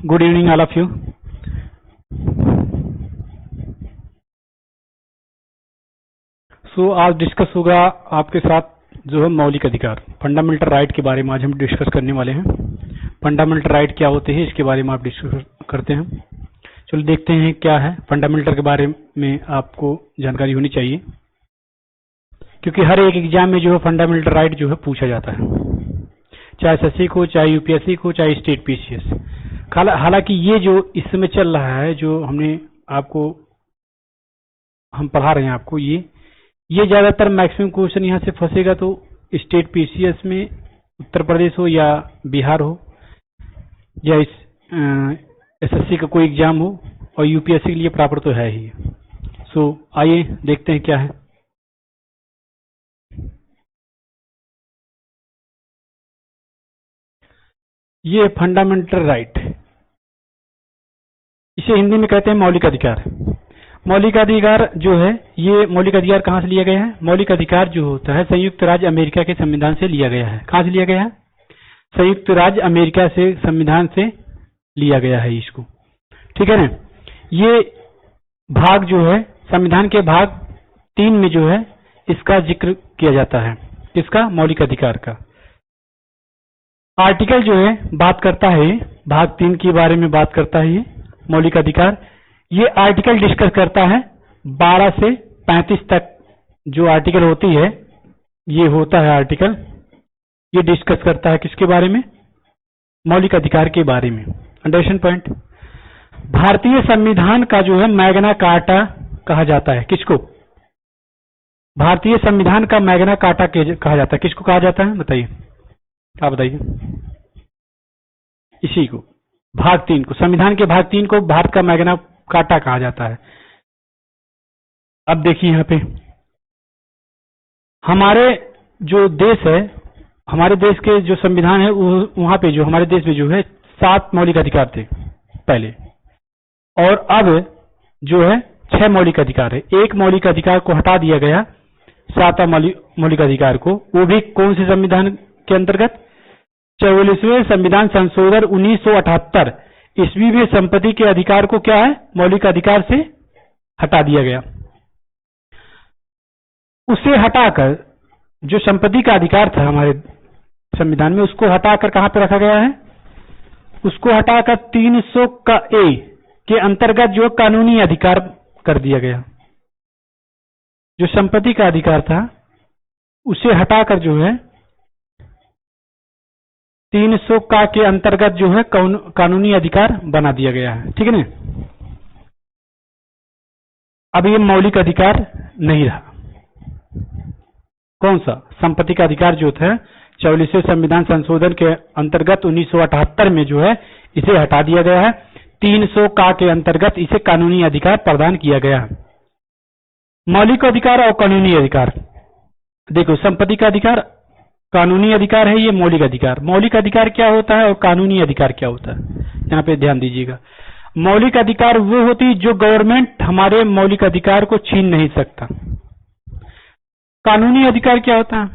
Good evening all of you. आज discuss होगा आपके साथ जो है मौलिक अधिकार, फंडामेंटल राइट के बारे में आज हम डिस्कस करने वाले हैं। फंडामेंटल राइट क्या होते हैं इसके बारे में आप डिस्कस करते हैं। चलो देखते हैं क्या है फंडामेंटल के बारे में आपको जानकारी होनी चाहिए, क्योंकि हर एक एग्जाम में जो है फंडामेंटल राइट जो है पूछा जाता है, चाहे एसएससी को, चाहे यूपीएससी को, चाहे स्टेट पीसीएस। हालांकि ये जो इस समय चल रहा है, जो हम पढ़ा रहे हैं आपको, ये ज्यादातर मैक्सिमम क्वेश्चन यहाँ से फंसेगा तो स्टेट पीसीएस में उत्तर प्रदेश हो या बिहार हो या एसएससी का कोई एग्जाम हो, और यूपीएससी के लिए प्रॉपर तो है ही। आइए देखते हैं क्या है। ये फंडामेंटल राइट, इसे हिंदी में कहते हैं मौलिक अधिकार। मौलिक अधिकार जो है, ये मौलिक अधिकार कहाँ से लिया गया है? मौलिक अधिकार जो होता है संयुक्त राज्य अमेरिका के संविधान से लिया गया है। कहाँ से लिया गया है? संयुक्त राज्य अमेरिका से संविधान से लिया गया है इसको, ठीक है ना। ये भाग जो है संविधान के भाग 3 में जो है इसका जिक्र किया जाता है। किसका? मौलिक अधिकार का। आर्टिकल जो है बात करता है, भाग 3 के बारे में बात करता है ये मौलिक अधिकार। ये आर्टिकल डिस्कस करता है 12 से 35 तक जो आर्टिकल होती है, ये होता है आर्टिकल, ये डिस्कस करता है किसके बारे में? मौलिक अधिकार के बारे में। Understand point. भारतीय संविधान का जो है मैग्ना कार्टा कहा जाता है। किसको? भारतीय संविधान का मैग्ना कार्टा कहा जाता है। किसको कहा जाता है बताइए, आप बताइए। इसी को, भाग 3 को, संविधान के भाग 3 को भारत का मैग्ना कार्टा कहा जाता है। अब देखिए यहाँ पे हमारे जो देश है, हमारे देश के जो संविधान है, वहां पे जो हमारे देश में जो है 7 मौलिक अधिकार थे पहले, और अब जो है 6 मौलिक अधिकार है। एक मौलिक अधिकार को हटा दिया गया, 7वां मौलिक अधिकार को। वो भी कौन से संविधान के अंतर्गत? 44वें संविधान संशोधन 1978 ईस्वी में संपत्ति के अधिकार को क्या है? मौलिक अधिकार से हटा दिया गया। उसे हटाकर जो संपत्ति का अधिकार था हमारे संविधान में, उसको हटाकर कहां पर रखा गया है? उसको हटाकर 300 का ए के अंतर्गत जो कानूनी अधिकार कर दिया गया। जो संपत्ति का अधिकार था उसे हटाकर जो है 300 का के अंतर्गत जो है कानूनी अधिकार बना दिया गया है, ठीक है ना। अब ये मौलिक अधिकार नहीं रहा। कौन सा? संपत्ति का अधिकार जो था 44वें संविधान संशोधन के अंतर्गत 1978 में जो है इसे हटा दिया गया है। 300 का के अंतर्गत इसे कानूनी अधिकार प्रदान किया गया है। मौलिक अधिकार और कानूनी अधिकार, देखो संपत्ति का अधिकार कानूनी अधिकार है, ये मौलिक अधिकार। मौलिक अधिकार क्या होता है और कानूनी अधिकार क्या होता है, यहाँ पे ध्यान दीजिएगा। मौलिक अधिकार वो होती जो गवर्नमेंट हमारे मौलिक अधिकार को छीन नहीं सकता। कानूनी अधिकार क्या होता है?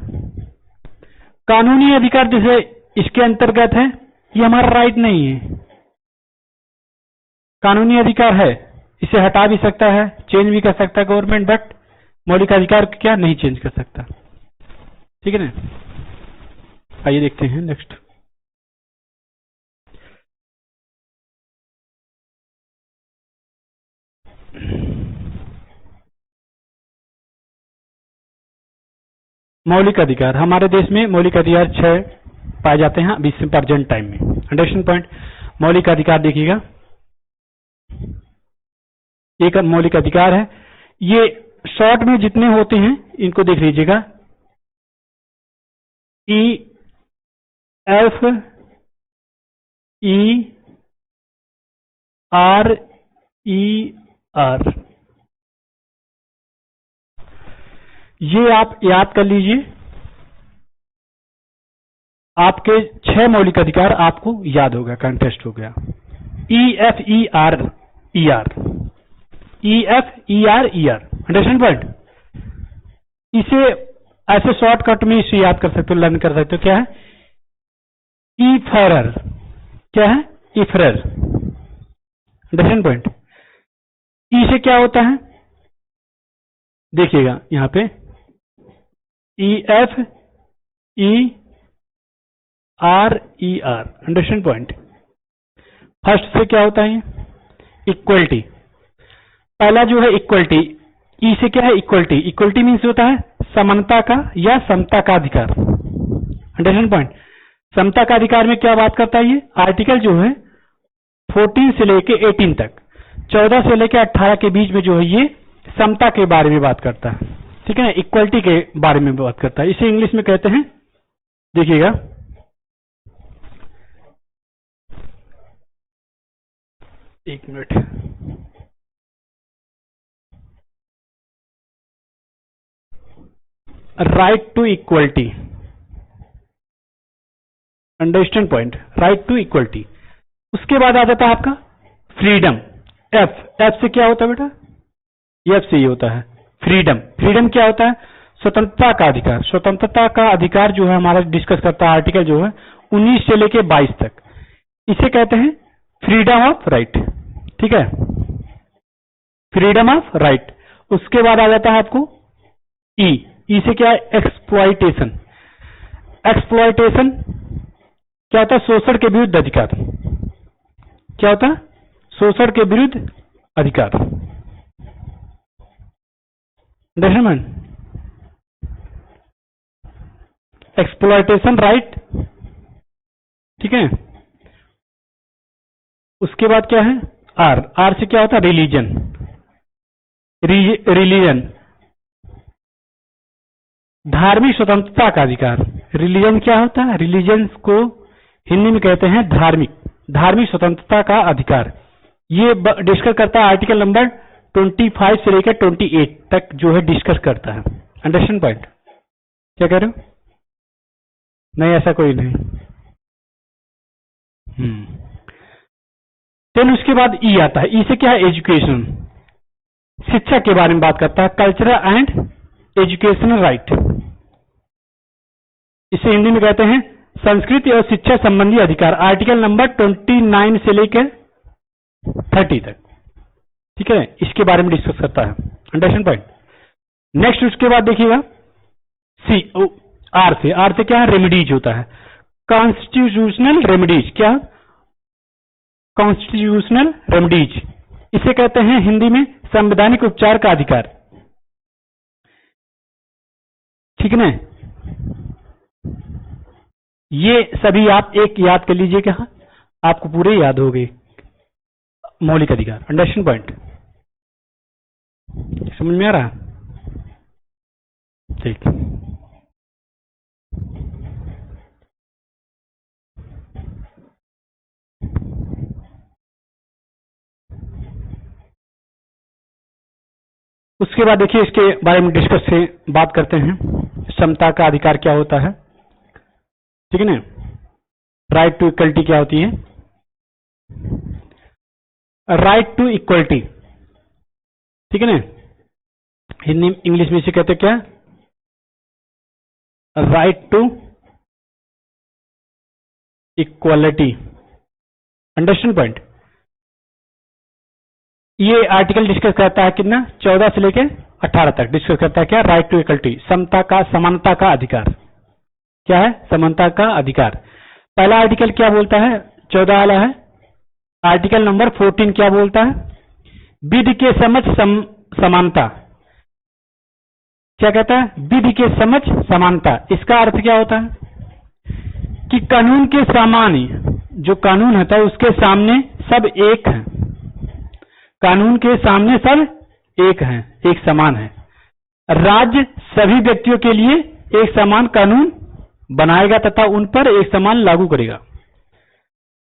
कानूनी अधिकार जैसे इसके अंतर्गत है, ये हमारा राइट नहीं है। कानूनी अधिकार है, इसे हटा भी सकता है, चेंज भी कर सकता है गवर्नमेंट, बट मौलिक अधिकार क्या नहीं चेंज कर सकता, ठीक है ना। आइए देखते हैं नेक्स्ट। मौलिक अधिकार, हमारे देश में मौलिक अधिकार 6 पाए जाते हैं अभी से प्रेजेंट टाइम में। Understand point. मौलिक अधिकार देखिएगा, एक मौलिक अधिकार है, ये शॉर्ट में जितने होते हैं इनको देख लीजिएगा। E F E R E R, ये आप याद कर लीजिए। आपके 6 मौलिक अधिकार आपको याद होगा, कंटेस्ट हो गया। E F E R E R, E F E R E R. Understand point. इसे ऐसे शॉर्टकट में इसे याद कर सकते हो, लर्न कर सकते हो। क्या है? ई फॉरर। क्या है? इफरर। Understand point. ई से क्या होता है, देखिएगा यहां पे E F E R E R, understand point. First से क्या होता है, इक्वलिटी। पहला जो है इक्वलिटी, ई से क्या है इक्वलिटी, इक्वलिटी मीन्स होता है समानता का या समता का अधिकार, अंडरस्टैंड पॉइंट। समता का अधिकार में क्या बात करता है, ये आर्टिकल जो है 14 से लेके 18 तक, 14 से लेके 18 के बीच में जो है ये समता के बारे में बात करता है, ठीक है ना, इक्वलिटी के बारे में बात करता है। इसे इंग्लिश में कहते हैं, देखिएगा एक minute, right to equality, understand point, right to equality. उसके बाद आ जाता है आपका फ्रीडम, एफ, एफ से क्या होता है बेटा, एफ से ये होता है फ्रीडम। फ्रीडम क्या होता है, स्वतंत्रता का अधिकार। स्वतंत्रता का अधिकार जो है हमारा डिस्कस करता है आर्टिकल जो है 19 से लेके 22 तक, इसे कहते हैं फ्रीडम ऑफ राइट, ठीक है, फ्रीडम ऑफ राइट। उसके बाद आ जाता है आपको ई, ई से क्या है एक्सप्लॉइटेशन। एक्सप्लॉइटेशन क्या होता है, शोषण के विरुद्ध अधिकार। क्या होता है, शोषण के विरुद्ध अधिकार, एक्सप्लॉइटेशन राइट, ठीक है। उसके बाद क्या है आर, आर से क्या होता है रिलीजन, रिलीजन धार्मिक स्वतंत्रता का अधिकार। रिलीजन क्या होता है, रिलीजन को हिंदी में कहते हैं धार्मिक, धार्मिक स्वतंत्रता का अधिकार। ये डिस्कस करता है आर्टिकल नंबर 25 से लेकर 28 तक जो है डिस्कस करता है, अंडरस्टैंड पॉइंट। क्या कह रहे हो, नहीं ऐसा कोई नहीं। देन उसके बाद ई आता है, ई से क्या है एजुकेशन, शिक्षा के बारे में बात करता है, कल्चरल एंड एजुकेशनल राइट। इसे हिंदी में कहते हैं संस्कृति और शिक्षा संबंधी अधिकार, आर्टिकल नंबर 29 से लेकर 30 तक, ठीक है, इसके बारे में डिस्कस करता है, अंडरस्टैंड पॉइंट। नेक्स्ट उसके बाद देखिएगा सी, आर से, आर से क्या है रेमेडीज होता है, कॉन्स्टिट्यूशनल रेमेडीज। क्या, कॉन्स्टिट्यूशनल रेमेडीज, इसे कहते हैं हिंदी में संवैधानिक उपचार का अधिकार, ठीक है ना। ये सभी आप एक याद कर लीजिएगा, आपको पूरे याद हो गए मौलिक अधिकार, अंडरस्टैंड पॉइंट। समझ में आ रहा, ठीक। उसके बाद देखिए इसके बारे में डिस्कस से बात करते हैं, समता का अधिकार क्या होता है, ठीक है ना, राइट टू इक्वलिटी क्या होती है, राइट टू इक्वलिटी, ठीक है ना, हिंदी इंग्लिश में इसे कहते क्या, right to equality, understand point. ये आर्टिकल डिस्कस करता है कितना, 14 से लेकर 18 तक डिस्कस करता है क्या, राइट टू इक्वलिटी, समता का, समानता का अधिकार। क्या है, समानता का अधिकार। पहला आर्टिकल क्या बोलता है, 14 वाला है, आर्टिकल नंबर 14 क्या बोलता है, विधि के समझ समानता। क्या कहता है, विधि के समझ समानता। इसका अर्थ क्या होता है कि कानून के सामान्य, जो कानून होता है उसके सामने सब एक है, कानून के सामने सब एक हैं, एक समान है। राज्य सभी व्यक्तियों के लिए एक समान कानून बनाएगा तथा उन पर एक समान लागू करेगा।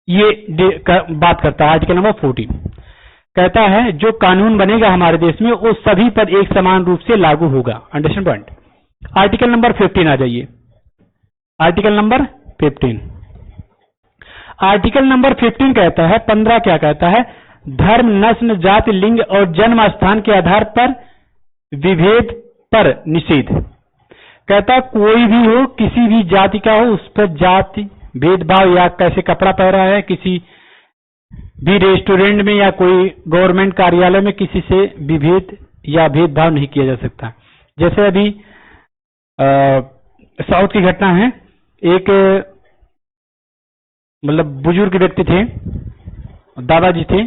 ये बात करता है आर्टिकल नंबर 14। कहता है जो कानून बनेगा हमारे देश में वो सभी पर एक समान रूप से लागू होगा, अंडरस्टैंड पॉइंट। आर्टिकल नंबर 15 आ जाइए, आर्टिकल नंबर 15। आर्टिकल नंबर 15 कहता है, 15 क्या कहता है, धर्म, नस्ल, जाति, लिंग और जन्म स्थान के आधार पर विभेद पर निषेध। कहता कोई भी हो, किसी भी जाति का हो, उस पर जाति भेदभाव या कैसे कपड़ा पहना है, किसी भी रेस्टोरेंट में या कोई गवर्नमेंट कार्यालय में किसी से विभेद या भेदभाव नहीं किया जा सकता। जैसे अभी साउथ की घटना है, एक मतलब बुजुर्ग व्यक्ति थे, दादाजी थे,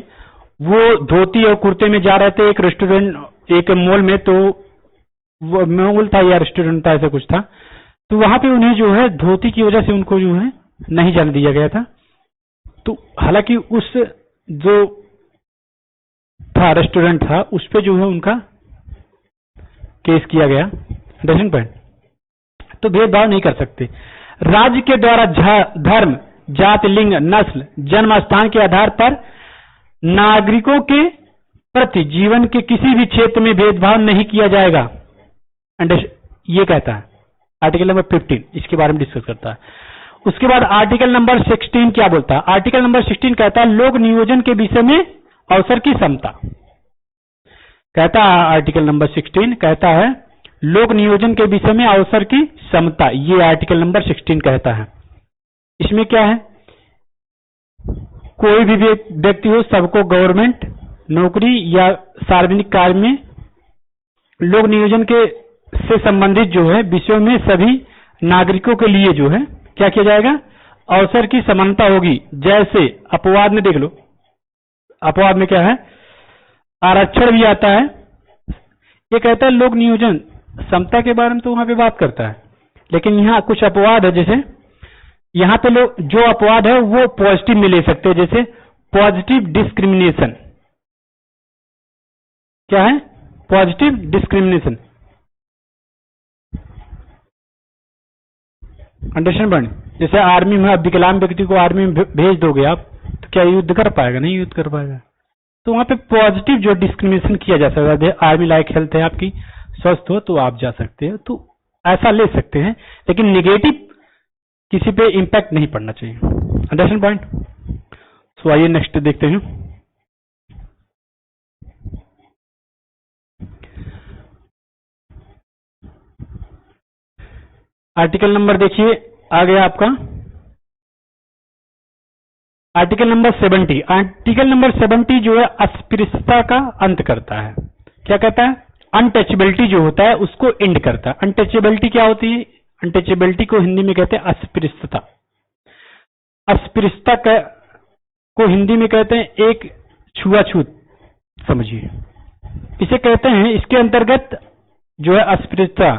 वो धोती और कुर्ते में जा रहे थे एक रेस्टोरेंट, एक मॉल में, तो वो मॉल था या रेस्टोरेंट था, ऐसा कुछ था, तो वहां पे उन्हें जो है धोती की वजह से उनको जो है नहीं जाने दिया गया था। तो हालांकि उस जो था रेस्टोरेंट था उस पे जो है उनका केस किया गया। दर्शन पॉइंट, तो भेदभाव नहीं कर सकते। राज्य के द्वारा धर्म, जाति, लिंग, नस्ल, जन्म स्थान के आधार पर नागरिकों के प्रति जीवन के किसी भी क्षेत्र में भेदभाव नहीं किया जाएगा। ये कहता है आर्टिकल नंबर 15, इसके बारे में डिस्कस करता है। उसके बाद आर्टिकल नंबर 16 क्या बोलता है? आर्टिकल नंबर 16 कहता है लोक नियोजन के विषय में अवसर की समता। कहता है आर्टिकल नंबर 16 कहता है लोक नियोजन के विषय में अवसर की समता, ये आर्टिकल नंबर 16 कहता है। इसमें क्या है? कोई भी व्यक्ति हो, सबको गवर्नमेंट नौकरी या सार्वजनिक कार्य में लोक नियोजन के से संबंधित जो है विषयों में सभी नागरिकों के लिए जो है क्या किया जाएगा? अवसर की समानता होगी। जैसे अपवाद में देख लो, अपवाद में क्या है? आरक्षण भी आता है। ये कहता है लोक नियोजन समता के बारे में तो वहां पे बात करता है, लेकिन यहाँ कुछ अपवाद है। जैसे यहाँ पे लोग जो अपवाद है वो पॉजिटिव में ले सकते हैं, जैसे पॉजिटिव डिस्क्रिमिनेशन। क्या है? Positive discrimination. अंडरस्टैंड बन? जैसे आर्मी में विकलांग व्यक्ति को आर्मी में भेज दोगे आप, तो क्या युद्ध कर पाएगा? नहीं युद्ध कर पाएगा। तो वहां पे पॉजिटिव जो डिस्क्रिमिनेशन किया जा सकता है, आर्मी लाइक हेल्थ है आपकी, स्वस्थ हो तो आप जा सकते हो, तो ऐसा ले सकते हैं, लेकिन नेगेटिव किसी पे इंपैक्ट नहीं पड़ना चाहिए। Understand point? सो आइए नेक्स्ट देखते हैं। आर्टिकल नंबर देखिए आ गया आपका आर्टिकल नंबर 70। आर्टिकल नंबर 70 जो है अस्पृश्यता का अंत करता है। क्या कहता है? अनटचेबिलिटी जो होता है उसको एंड करता है। अनटचेबिलिटी क्या होती है? अनटचेबिलिटी को हिंदी में कहते हैं अस्पृश्यता। अस्पृश्यता को हिंदी में कहते हैं एक छुआछूत, समझिए इसे कहते हैं। इसके अंतर्गत जो है अस्पृश्यता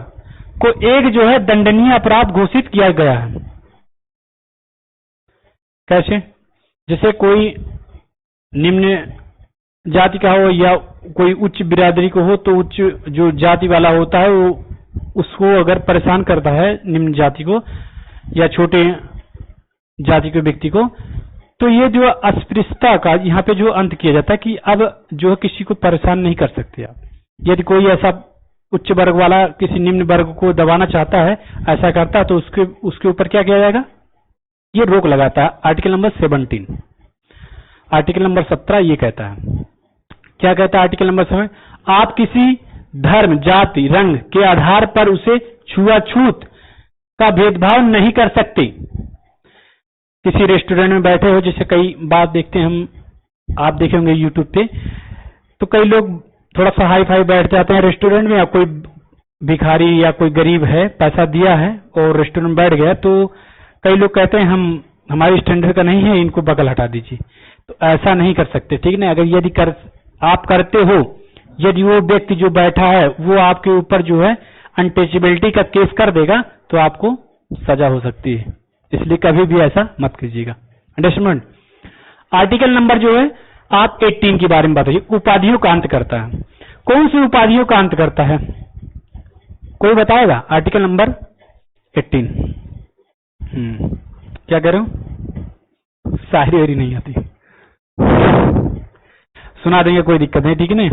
को एक जो है दंडनीय अपराध घोषित किया गया है। कैसे? जैसे कोई निम्न जाति का हो या कोई उच्च बिरादरी को हो, तो उच्च जो जाति वाला होता है वो उसको अगर परेशान करता है निम्न जाति को या छोटे जाति के व्यक्ति को, तो ये जो अस्पृश्यता का यहाँ पे जो अंत किया जाता है कि अब जो है किसी को परेशान नहीं कर सकते आप। यदि कोई ऐसा उच्च वर्ग वाला किसी निम्न वर्ग को दबाना चाहता है, ऐसा करता है, तो उसके ऊपर क्या किया जाएगा? ये रोक लगाता है। Article number 17। आर्टिकल नंबर 17 ये कहता है, क्या कहता है आर्टिकल नंबर 17? आप किसी धर्म, जाति, रंग के आधार पर उसे छुआछूत का भेदभाव नहीं कर सकते। किसी रेस्टोरेंट में बैठे हो, जैसे कई बात देखते हैं हम, आप देखे होंगे यूट्यूब पे, तो कई लोग थोड़ा सा हाई फाई बैठ जाते हैं रेस्टोरेंट में, या कोई भिखारी या कोई गरीब है, पैसा दिया है और रेस्टोरेंट में बैठ गया, तो कई लोग कहते हैं हम हमारी स्टैंडर्ड का नहीं है, इनको बगल हटा दीजिए। तो ऐसा नहीं कर सकते, ठीक ना? अगर यदि आप करते हो, यदि वो व्यक्ति जो बैठा है वो आपके ऊपर जो है अनटचेबिलिटी का केस कर देगा, तो आपको सजा हो सकती है। इसलिए कभी भी ऐसा मत कीजिएगा। अंडरस्टैंड? आर्टिकल नंबर जो है आप 18 के बारे में बताइए। उपाधियों का अंत करता है। कौन सी उपाधियों का अंत करता है? कोई बताएगा? Article number 18। क्या कह रहे हो? शायरी वायरी नहीं आती, सुना देंगे, कोई दिक्कत नहीं, ठीक है नहीं?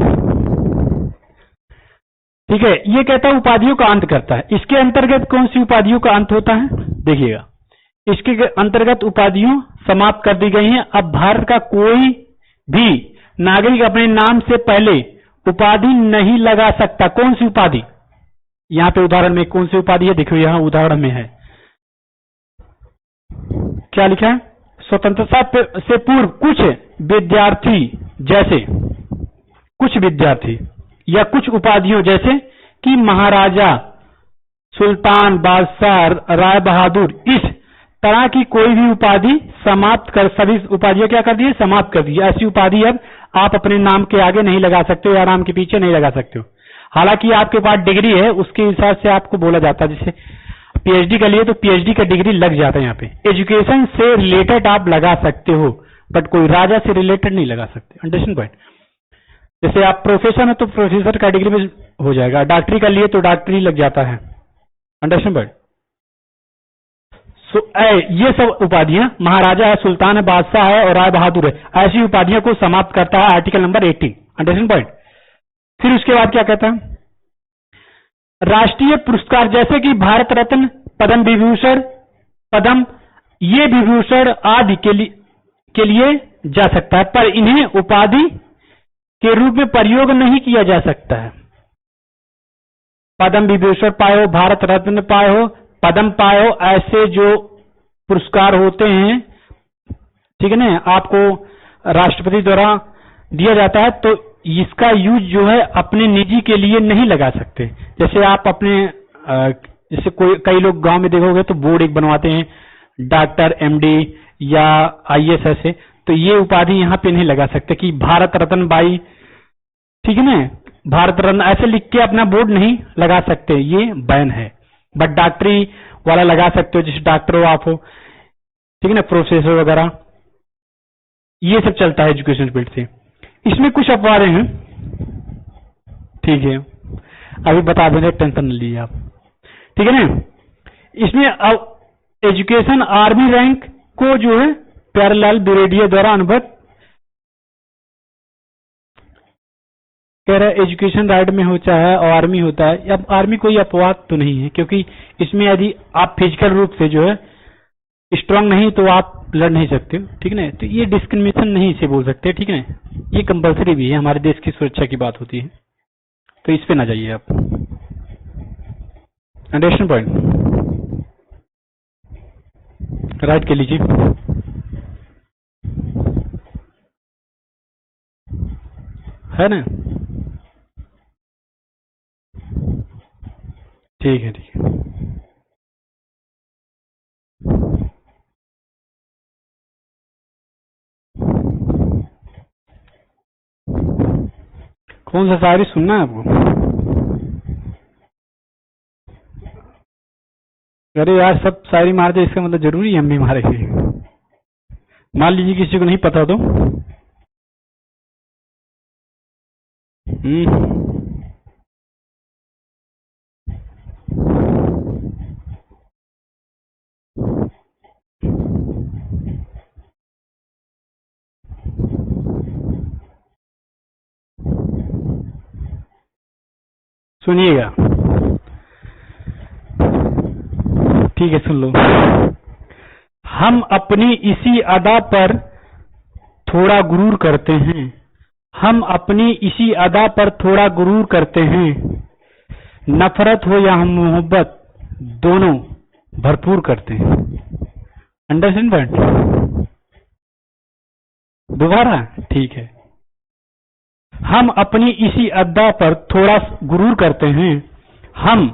ठीक है, ये कहता है उपाधियों का अंत करता है। इसके अंतर्गत कौन सी उपाधियों का अंत होता है? देखिएगा, इसके अंतर्गत उपाधियों समाप्त कर दी गई हैं। अब भारत का कोई भी नागरिक अपने नाम से पहले उपाधि नहीं लगा सकता। कौन सी उपाधि? यहां पे उदाहरण में कौन सी उपाधि है? देखो यहां उदाहरण में है, क्या लिखा है? से पूर्व कुछ विद्यार्थी जैसे कुछ विद्यार्थी या कुछ उपाधियों जैसे कि महाराजा, सुल्तान, बादशाह, राय बहादुर, इस तरह की कोई भी उपाधि समाप्त कर, सभी उपाधियां क्या कर दी, समाप्त कर दी। ऐसी उपाधि अब आप अपने नाम के आगे नहीं लगा सकते हो या नाम के पीछे नहीं लगा सकते हो। हालांकि आपके पास डिग्री है, उसके हिसाब से आपको बोला जाता है। जैसे पीएचडी का लिए तो पीएचडी का डिग्री लग जाता है। यहाँ पे एजुकेशन से रिलेटेड आप लगा सकते हो, बट कोई राजा से रिलेटेड नहीं लगा सकते। Understand point. जैसे आप प्रोफेसर है तो प्रोफेसर का डिग्री में हो जाएगा, डॉक्टरी का लिए तो डॉक्टरी लग जाता है। Understand point. ये सब उपाधियां महाराजा है, सुल्तान है, बादशाह है और राय बहादुर है, ऐसी उपाधियों को समाप्त करता है आर्टिकल नंबर 18। Understand point. फिर उसके बाद क्या कहता है, राष्ट्रीय पुरस्कार जैसे कि भारत रत्न, पद्म विभूषण, पद्म, ये विभूषण आदि के लिए जा सकता है, पर इन्हें उपाधि के रूप में प्रयोग नहीं किया जा सकता है। पद्म विभूषण पाए हो, भारत रत्न पाए हो, पद्म पाए हो, ऐसे जो पुरस्कार होते हैं, ठीक है ना, आपको राष्ट्रपति द्वारा दिया जाता है, तो इसका यूज जो है अपने निजी के लिए नहीं लगा सकते। जैसे आप अपने जैसे कई लोग गांव में देखोगे तो बोर्ड एक बनवाते हैं, डॉक्टर, एमडी या आईएएस ऐसे, तो ये उपाधि यहाँ पे नहीं लगा सकते कि भारत रत्न बाई, ठीक है ना, भारत रत्न ऐसे लिख के अपना बोर्ड नहीं लगा सकते, ये बैन है। बट डॉक्टरी वाला लगा सकते हो, जैसे डॉक्टर हो आप हो, ठीक है ना, प्रोफेसर वगैरह, ये सब चलता है एजुकेशन फील्ड से। इसमें कुछ अपवाद हैं, ठीक है, अभी बता देंगे, टेंशन न लीजिए आप, ठीक है ना। इसमें अब एजुकेशन आर्मी रैंक को जो है प्यारेलाल दुरेडिया द्वारा अनुभव कह रहा है, एजुकेशन राइट में होता है और आर्मी होता है। अब आर्मी कोई अपवाद तो नहीं है, क्योंकि इसमें यदि आप फिजिकल रूप से जो है स्ट्रांग नहीं तो आप लड़ नहीं सकते हो, ठीक है ना, तो ये डिस्क्रिमिनेशन नहीं इसे बोल सकते, ठीक है ना, ये कंपलसरी भी है, हमारे देश की सुरक्षा की बात होती है, तो इस पे ना जाइए आप। अंडरस्टैंड पॉइंट, राइट के लीजिए। है ना, ठीक है, ठीक है। कौन सा शायरी सुनना है आपको? अरे यार, सब शायरी मार दे इसका मतलब जरूरी है हम भी मारेंगे। मान लीजिए किसी को नहीं पता तो सुनिएगा, ठीक है, सुन लो। हम अपनी इसी अदा पर थोड़ा गुरूर करते हैं, हम अपनी इसी अदा पर थोड़ा गुरूर करते हैं, नफरत हो या हम मोहब्बत दोनों भरपूर करते हैं। Understand point? दोबारा, ठीक है। हम अपनी इसी अदा पर थोड़ा गुरूर करते हैं, हम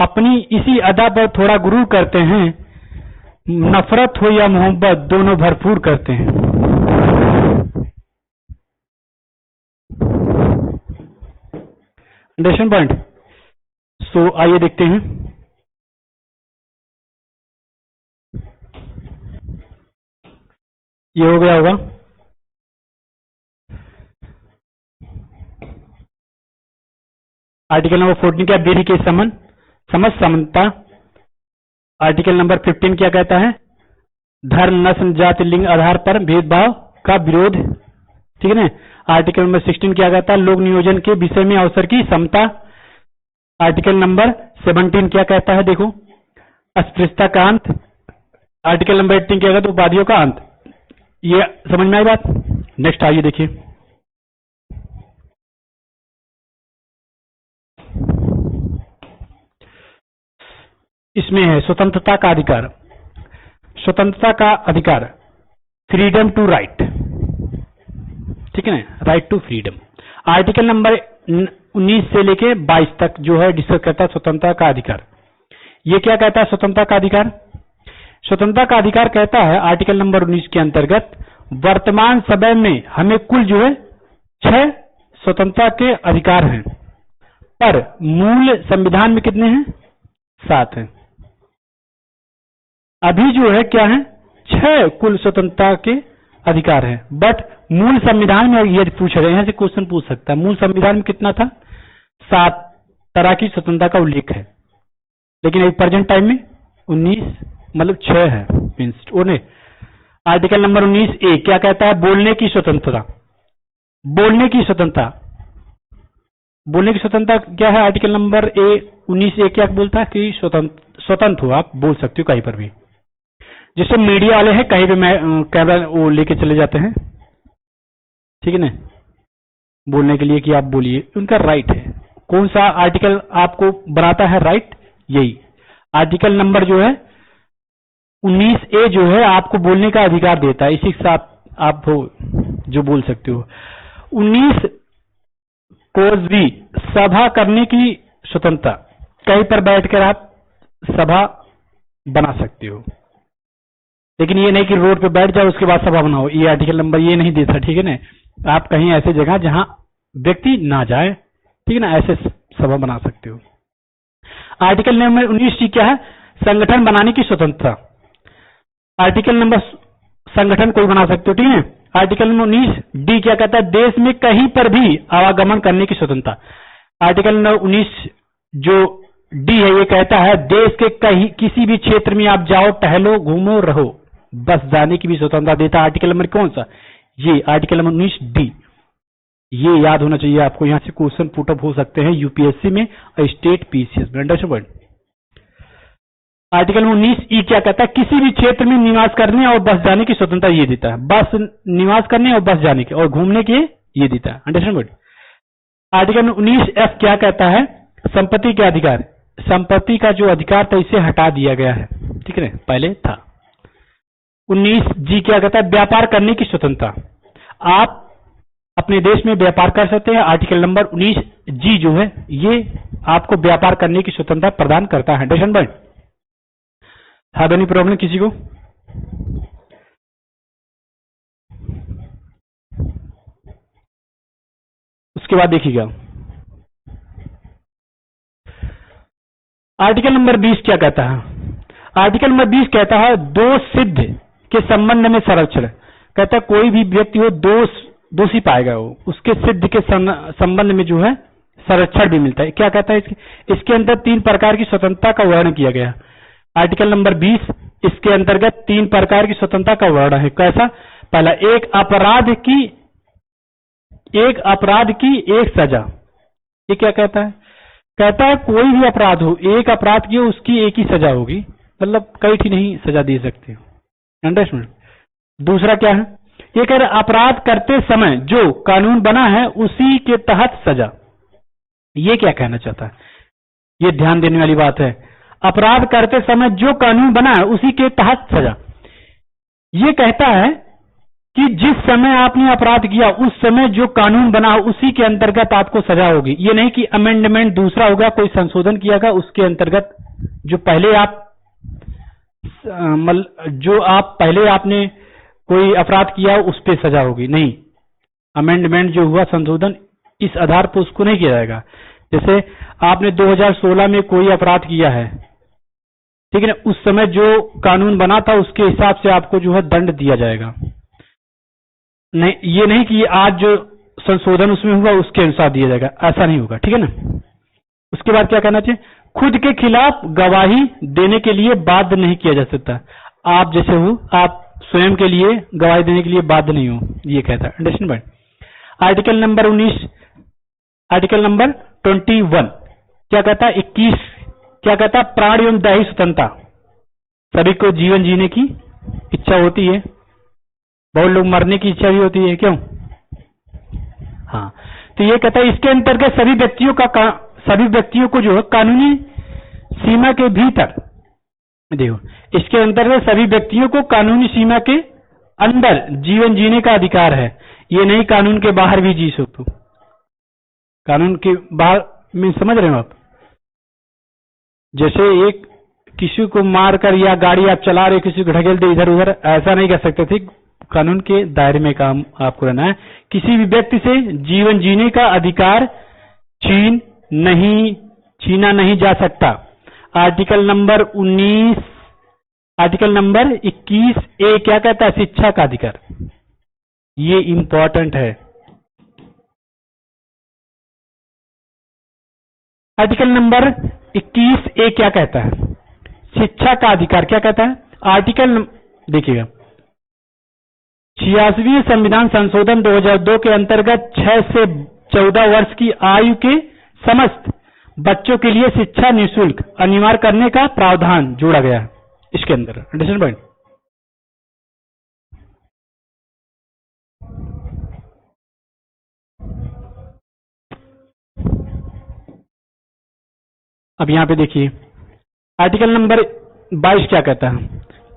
अपनी इसी अदा पर थोड़ा गुरूर करते हैं, नफरत हो या मोहब्बत दोनों भरपूर करते हैं। Understand point? सो आइए देखते हैं। ये हो गया होगा। आर्टिकल नंबर 14 क्या, विधि के समझ समता। आर्टिकल नंबर 15 क्या कहता है, धर्म, नस्ल, जाति, लिंग आधार पर भेदभाव का विरोध, ठीक है ना। आर्टिकल नंबर 16 क्या कहता है, लोक नियोजन के विषय में अवसर की समता। आर्टिकल नंबर 17 क्या कहता है, देखो, अस्पृश्यता का अंत। आर्टिकल नंबर 18 क्या कहता है, उपाधियों का अंत। ये समझ में आई बात? नेक्स्ट आइए देखिए। इसमें है स्वतंत्रता का अधिकार। स्वतंत्रता का अधिकार, फ्रीडम टू राइट, ठीक है ना, right to freedom. Article number 19 से लेके 22 तक जो है डिस्कस करता है स्वतंत्रता का अधिकार। ये क्या कहता है स्वतंत्रता का अधिकार? स्वतंत्रता का अधिकार कहता है आर्टिकल नंबर 19 के अंतर्गत वर्तमान समय में हमें कुल जो है 6 स्वतंत्रता के अधिकार हैं, पर मूल संविधान में कितने हैं? 7 हैं। अभी जो है क्या है? 6 कुल स्वतंत्रता के अधिकार हैं, बट मूल संविधान में ये पूछ रहे हैं, क्वेश्चन पूछ सकता है मूल संविधान में कितना था? 7 तरह की स्वतंत्रता का उल्लेख है, लेकिन अभी प्रेजेंट टाइम में 19 मतलब 6 है। मीन्स उन्हें आर्टिकल नंबर 19A क्या कहता है? बोलने की स्वतंत्रता। बोलने की स्वतंत्रता, बोलने की स्वतंत्रता क्या है? आर्टिकल नंबर 19A क्या बोलता है कि स्वतंत्र हो, आप बोल सकते हो कहीं पर भी। जैसे मीडिया वाले हैं कहीं भी कैमरा वो लेके चले जाते हैं, ठीक है ना, बोलने के लिए कि आप बोलिए, उनका राइट है। कौन सा आर्टिकल आपको बनाता है राइट? यही आर्टिकल नंबर जो है 19A जो है आपको बोलने का अधिकार देता है, इसी के साथ आप हो जो बोल सकते हो। 19 कोर्स भी सभा करने की स्वतंत्रता, कहीं पर बैठकर आप सभा बना सकते हो, लेकिन ये नहीं कि रोड पे बैठ जाओ उसके बाद सभा बनाओ, ये आर्टिकल नंबर ये नहीं देता, ठीक है ना। आप कहीं ऐसे जगह जहां व्यक्ति ना जाए, ठीक है ना, ऐसे सभा बना सकते हो। आर्टिकल नंबर 19 क्या है? संगठन बनाने की स्वतंत्रता। आर्टिकल नंबर संगठन कोई बना सकते हो, ठीक है। आर्टिकल नंबर 19D क्या कहता है? देश में कहीं पर भी आवागमन करने की स्वतंत्रता। आर्टिकल नंबर 19 जो डी है ये कहता है देश के कहीं किसी भी क्षेत्र में आप जाओ, टहलो, घूमो, रहो, बस जाने की भी स्वतंत्रता देता है। आर्टिकल नंबर कौन सा? ये आर्टिकल नंबर 19D। ये याद होना चाहिए आपको, यहां से क्वेश्चन पुटअप हो सकते हैं यूपीएससी में और स्टेट पीसीएस में। अंडरस्टैंड? आर्टिकल 19E क्या कहता है? किसी भी क्षेत्र में निवास करने और बस जाने की स्वतंत्रता ये देता है। बस निवास करने और बस जाने की और घूमने के ये देता है। अंडरस्टैंड? आर्टिकल 19F क्या कहता है? संपत्ति के अधिकार। संपत्ति का जो अधिकार था इसे हटा दिया गया है, ठीक है, पहले था। 19G क्या कहता है? व्यापार करने की स्वतंत्रता। आप अपने देश में व्यापार कर सकते हैं। आर्टिकल नंबर 19G जो है ये आपको व्यापार करने की स्वतंत्रता प्रदान करता है। अंडरस्टैंड? हैव एनी प्रॉब्लम किसी को? उसके बाद देखिएगा आर्टिकल नंबर 20 क्या कहता है? आर्टिकल नंबर 20 कहता है दोष सिद्ध के संबंध में संरक्षण। कहता है कोई भी व्यक्ति हो दोषी पाएगा वो, उसके सिद्ध के संबंध में जो है संरक्षण भी मिलता है। क्या कहता है? इसके अंदर 3 प्रकार की स्वतंत्रता का वर्णन किया गया। आर्टिकल नंबर 20 इसके अंतर्गत 3 प्रकार की स्वतंत्रता का वर्णन है। कैसा? पहला, एक अपराध की एक सजा। ये क्या कहता है? कहता है कोई भी अपराध हो, एक अपराध की हो उसकी एक ही सजा होगी, मतलब कई ठीक नहीं सजा दे सकते हो। अंडरस्टैंड? दूसरा क्या है? ये कह रहा अपराध करते समय जो कानून बना है उसी के तहत सजा। ये क्या कहना चाहता है? ये ध्यान देने वाली बात है। अपराध करते समय जो कानून बना है उसी के तहत सजा। ये कहता है कि जिस समय आपने अपराध किया उस समय जो कानून बना उसी के अंतर्गत आपको सजा होगी। ये नहीं कि अमेंडमेंट दूसरा होगा, कोई संशोधन किया गया उसके अंतर्गत जो पहले आपने कोई अपराध किया उस पर सजा होगी। नहीं, अमेंडमेंट जो हुआ संशोधन इस आधार पर उसको नहीं किया जाएगा। जैसे आपने 2016 में कोई अपराध किया है, ठीक है ना, उस समय जो कानून बना था उसके हिसाब से आपको जो है दंड दिया जाएगा। नहीं, ये नहीं कि आज जो संशोधन उसमें हुआ उसके अनुसार दिया जाएगा, ऐसा नहीं होगा, ठीक है ना। उसके बाद क्या कहना चाहिए? खुद के खिलाफ गवाही देने के लिए बाध्य नहीं किया जा सकता। आप जैसे हो, आप स्वयं के लिए गवाही देने के लिए बाध्य नहीं हो, ये कहता है। Understand by? आर्टिकल नंबर 21 क्या कहता है? 21 क्या कहता है? प्राण एवं दैहिक स्वतंत्रता। सभी को जीवन जीने की इच्छा होती है, बहुत लोग मरने की इच्छा भी होती है, क्यों? हाँ, तो ये कहता है इसके अंतर्गत सभी व्यक्तियों को जो है कानूनी सीमा के भीतर देखो इसके अंतर्गत सभी व्यक्तियों को कानूनी सीमा के अंदर जीवन जीने का अधिकार है। ये नहीं कानून के बाहर भी जी सकते। कानून के बाहर में समझ रहे हो आप? जैसे एक किसी को मारकर या गाड़ी आप चला रहे किसी को ढकेल दे इधर उधर, ऐसा नहीं कर सकते थे। कानून के दायरे में काम आपको रहना है। किसी भी व्यक्ति से जीवन जीने का अधिकार छीना नहीं जा सकता। Article number 19, article number 21A क्या कहता है? शिक्षा का अधिकार। ये इंपॉर्टेंट है। आर्टिकल नंबर 21A क्या कहता है? शिक्षा का अधिकार क्या कहता है? आर्टिकल देखिएगा 86वें संविधान संशोधन 2002 के अंतर्गत 6 से 14 वर्ष की आयु के समस्त बच्चों के लिए शिक्षा निःशुल्क अनिवार्य करने का प्रावधान जोड़ा गया है इसके अंदर। Understand point? अब यहां पे देखिए आर्टिकल नंबर 22 क्या कहता है?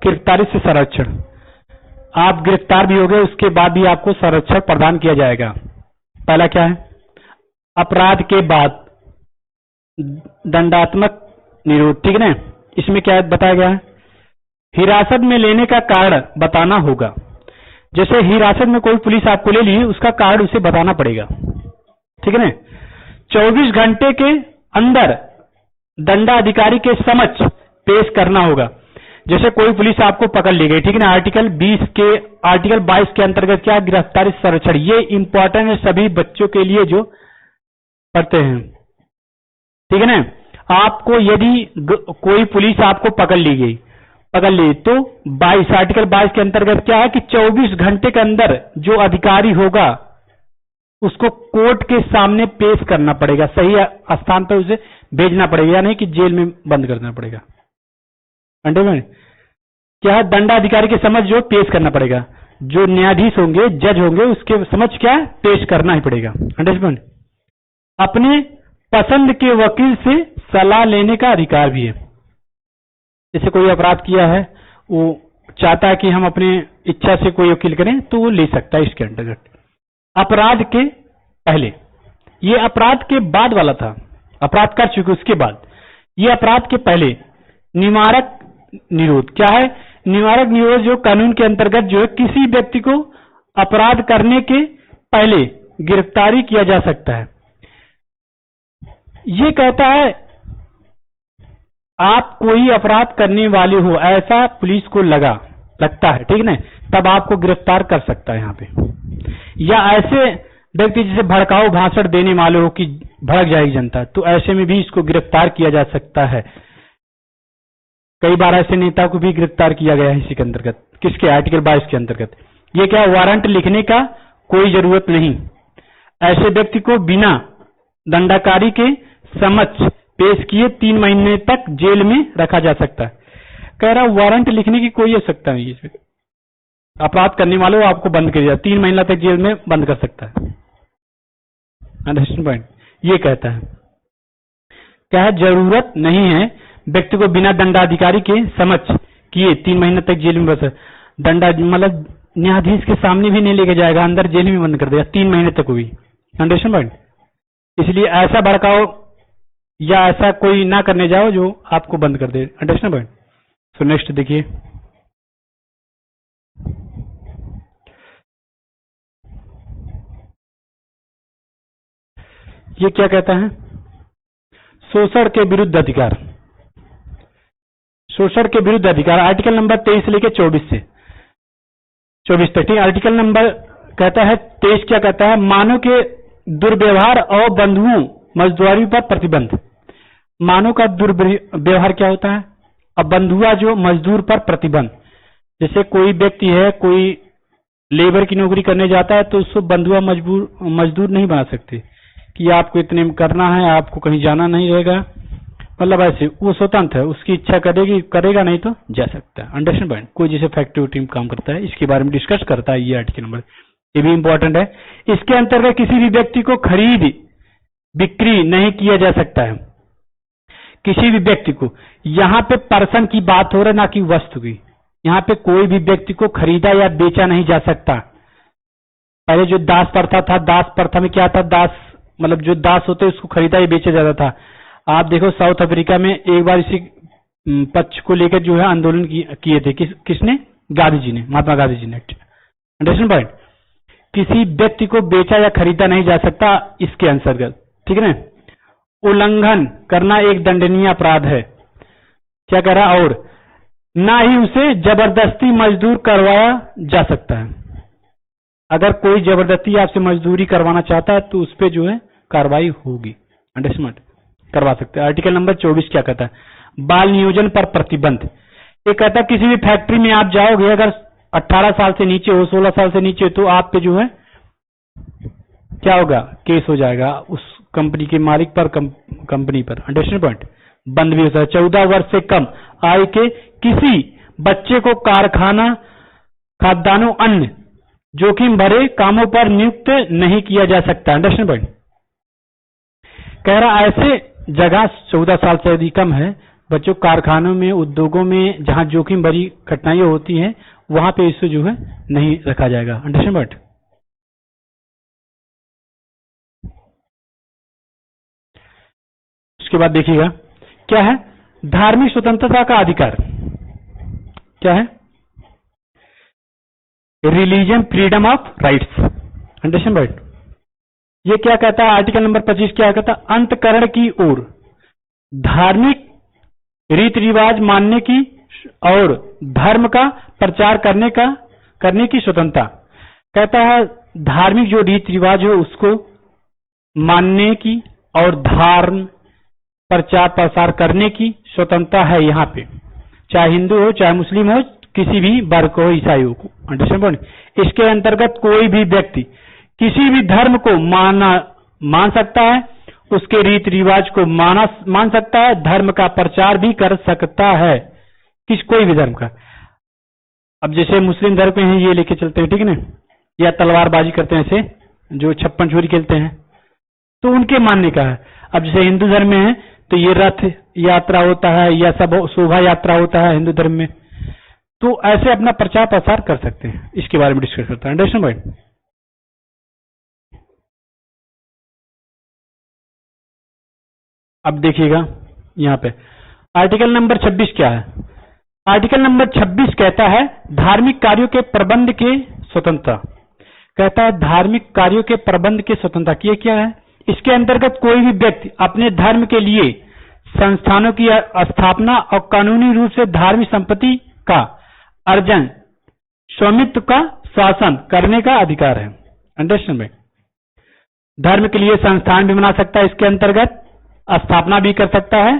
गिरफ्तारी से संरक्षण। आप गिरफ्तार भी हो गए उसके बाद भी आपको संरक्षण प्रदान किया जाएगा। पहला क्या है? अपराध के बाद दंडात्मक निरोध। ठीक है ना? इसमें क्या बताया गया है? हिरासत में लेने का कारण बताना होगा। जैसे हिरासत में कोई पुलिस आपको ले ली, उसका कारण उसे बताना पड़ेगा। ठीक है ना? 24 घंटे के अंदर दंडाधिकारी के समक्ष पेश करना होगा। जैसे कोई पुलिस आपको पकड़ ली गई, ठीक है ना? आर्टिकल 22 के अंतर्गत क्या? गिरफ्तारी संरक्षण। ये इंपॉर्टेंट है सभी बच्चों के लिए जो पढ़ते हैं। ठीक है ना? आपको यदि कोई पुलिस आपको पकड़ ली तो आर्टिकल 22 के अंतर्गत क्या है कि 24 घंटे के अंदर जो अधिकारी होगा उसको कोर्ट के सामने पेश करना पड़ेगा। सही स्थान पर उसे भेजना पड़ेगा, या नहीं कि जेल में बंद कर देना पड़ेगा। अंडरस्टैंड? क्या है? दंडाधिकारी के समक्ष जो पेश करना पड़ेगा, जो न्यायाधीश होंगे, जज होंगे, उसके समक्ष क्या पेश करना ही पड़ेगा। अंडरस्टैंड? अपने पसंद के वकील से सलाह लेने का अधिकार भी है। जैसे कोई अपराध किया है, वो चाहता है कि हम अपनी इच्छा से कोई वकील करें, तो वो ले सकता है इसके अंतर्गत। अपराध के पहले, ये अपराध के बाद वाला था। अपराध कर चुके उसके बाद, ये अपराध के पहले निवारक निरोध। क्या है? निवारक निरोध जो कानून के अंतर्गत जो है किसी व्यक्ति को अपराध करने के पहले गिरफ्तारी किया जा सकता है। ये कहता है आप कोई अपराध करने वाले हो ऐसा पुलिस को लगता है, ठीक है, तब आपको गिरफ्तार कर सकता है यहाँ पे। या ऐसे व्यक्ति जिसे भड़काऊ भाषण देने वाले हो कि भड़क जाएगी जनता, तो ऐसे में भी इसको गिरफ्तार किया जा सकता है। कई बार ऐसे नेता को भी गिरफ्तार किया गया है इसी के अंतर्गत। किसके? आर्टिकल 22 के अंतर्गत। ये क्या? वारंट लिखने का कोई जरूरत नहीं। ऐसे व्यक्ति को बिना दंडाधिकारी के समक्ष पेश किए 3 महीने तक जेल में रखा जा सकता है। कह रहा वारंट लिखने की कोई आवश्यकता नहीं है। अपराध करने वालों को आपको बंद कर दिया, 3 महीना तक जेल में बंद कर सकता है। Understand point? ये कहता है क्या है? जरूरत नहीं है व्यक्ति को बिना दंडाधिकारी के समक्ष किए 3 महीने तक जेल में बस दंडा मतलब न्यायाधीश के सामने भी नहीं लेके जाएगा, अंदर जेल में बंद कर देगा 3 महीने तक भी। Understand point? इसलिए ऐसा भड़काओ या ऐसा कोई ना करने जाओ जो आपको बंद कर दे। Understand point? सो नेक्स्ट देखिए, ये क्या कहता है? शोषण के विरुद्ध अधिकार। शोषण के विरुद्ध अधिकार आर्टिकल नंबर 23 से लेकर 24 तक। आर्टिकल नंबर कहता है 23 क्या कहता है? मानव के दुर्व्यवहार और बंधुओं मजदूरी पर प्रतिबंध। मानव का दुर्व्यवहार क्या होता है? अब बंधुआ जो मजदूर पर प्रतिबंध। जैसे कोई व्यक्ति है, कोई लेबर की नौकरी करने जाता है तो उसको बंधुआ मजदूर नहीं बना सकते कि आपको इतने में करना है, आपको कहीं जाना नहीं रहेगा। मतलब ऐसे वो स्वतंत्र है, उसकी इच्छा करेगा नहीं तो जा सकता है। Understand point? कोई जैसे फैक्ट्री में काम करता है, इसके बारे में डिस्कस करता है ये आर्टिकल नंबर। ये भी इंपॉर्टेंट है। इसके अंतर्गत किसी भी व्यक्ति को खरीद बिक्री नहीं किया जा सकता है। किसी भी व्यक्ति को, यहाँ पे पर्सन की बात हो रहा है ना कि वस्तु की। यहाँ पे कोई भी व्यक्ति को खरीदा या बेचा नहीं जा सकता। पहले जो दास प्रथा था, दास प्रथा में क्या था, दास मतलब जो दास होते उसको खरीदा या बेचा जाता था। आप देखो साउथ अफ्रीका में एक बार इसी पक्ष को लेकर जो है आंदोलन किए थे। किसने? गांधी जी ने, महात्मा गांधी जी ने। Understand point? किसी व्यक्ति को बेचा या खरीदा नहीं जा सकता इसके अंतर्गत, ठीक है ना। उल्लंघन करना एक दंडनीय अपराध है। क्या कह रहा? और ना ही उसे जबरदस्ती मजदूर करवाया जा सकता है। अगर कोई जबरदस्ती आपसे मजदूरी करवाना चाहता है तो उस पर जो है कार्रवाई होगी। अंडरस्टैंड? करवा सकते हैं। आर्टिकल नंबर 24 क्या कहता है? बाल नियोजन पर प्रतिबंध। ये कहता है किसी भी फैक्ट्री में आप जाओगे, अगर 18 साल से नीचे हो, 16 साल से नीचे, तो आप पे जो है क्या होगा? केस हो जाएगा उस कंपनी के मालिक पर, कंपनी पर। Understand point? बंद भी हो सकता है। 14 वर्ष से कम आयु के किसी बच्चे को कारखाना, खाद्यान्नों, अन्य जोखिम भरे कामों पर नियुक्त नहीं किया जा सकता। Understand point? कह रहा ऐसे जगह 14 साल से अधिक कम है बच्चों, कारखानों में, उद्योगों में, जहां जोखिम भरी घटनाएं होती हैं, वहां पे इसको जो है नहीं रखा जाएगा। Understand point? उसके बाद देखिएगा क्या है? धार्मिक स्वतंत्रता का अधिकार। क्या है? Religion freedom of rights. Understand point? ये क्या कहता है? आर्टिकल नंबर 25 क्या कहता है? अंतकरण की ओर धार्मिक रीति रिवाज मानने की और धर्म का प्रचार करने की स्वतंत्रता। कहता है धार्मिक जो रीति रिवाज हो उसको मानने की और धर्म प्रचार प्रसार करने की स्वतंत्रता है यहाँ पे, चाहे हिंदू हो, चाहे मुस्लिम हो, किसी भी वर्ग को, ईसाई हो। अंडरस्टैंड? इसके अंतर्गत कोई भी व्यक्ति किसी भी धर्म को मान सकता है, उसके रीति रिवाज को मान सकता है, धर्म का प्रचार भी कर सकता है, कोई भी धर्म का। अब जैसे मुस्लिम धर्म में ये लेके चलते हैं, ठीक है ना, या तलवारबाजी करते हैं, ऐसे जो 56 छुरी खेलते हैं, तो उनके मानने का है। अब जैसे हिंदू धर्म में है तो ये रथ यात्रा होता है या सब शोभा यात्रा होता है हिंदू धर्म में, तो ऐसे अपना प्रचार प्रसार कर सकते हैं। इसके बारे में डिस्कस करता है। Understand point? अब देखिएगा यहाँ पे आर्टिकल नंबर 26 क्या है? आर्टिकल नंबर 26 कहता है धार्मिक कार्यों के प्रबंध की स्वतंत्रता। कहता है धार्मिक कार्यों के प्रबंध की स्वतंत्रता की क्या है? इसके अंतर्गत कोई भी व्यक्ति अपने धर्म के लिए संस्थानों की स्थापना और कानूनी रूप से धार्मिक संपत्ति का अर्जन, स्वामित्व का शासन करने का अधिकार है। अंडरस्टैंड में? धर्म के लिए संस्थान भी बना सकता है, इसके अंतर्गत स्थापना भी कर सकता है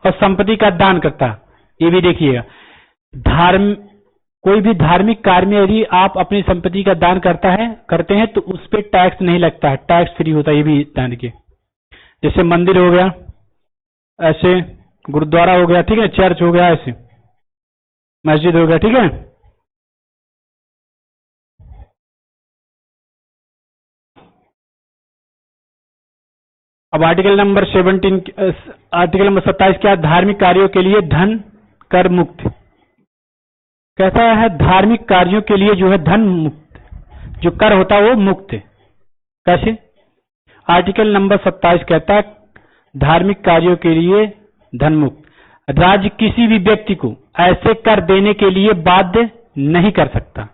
और संपत्ति का दान करता है। ये भी देखिएगा, कोई भी धार्मिक कार्य में यदि आप अपनी संपत्ति का दान करते हैं तो उस पर टैक्स नहीं लगता है, टैक्स फ्री होता है। ये भी ध्यान रखिए। जैसे मंदिर हो गया, ऐसे गुरुद्वारा हो गया, ठीक है, चर्च हो गया, ऐसे मस्जिद हो गया, ठीक है। अब आर्टिकल नंबर 27 क्या? धार्मिक कार्यों के लिए धन कर मुक्त। कहता है धार्मिक कार्यों के लिए जो है धन मुक्त, जो कर होता है वो मुक्त है। कैसे? आर्टिकल नंबर 27 कहता है धार्मिक कार्यों के लिए धन मुक्त। राज्य किसी भी व्यक्ति को ऐसे कर देने के लिए बाध्य नहीं कर सकता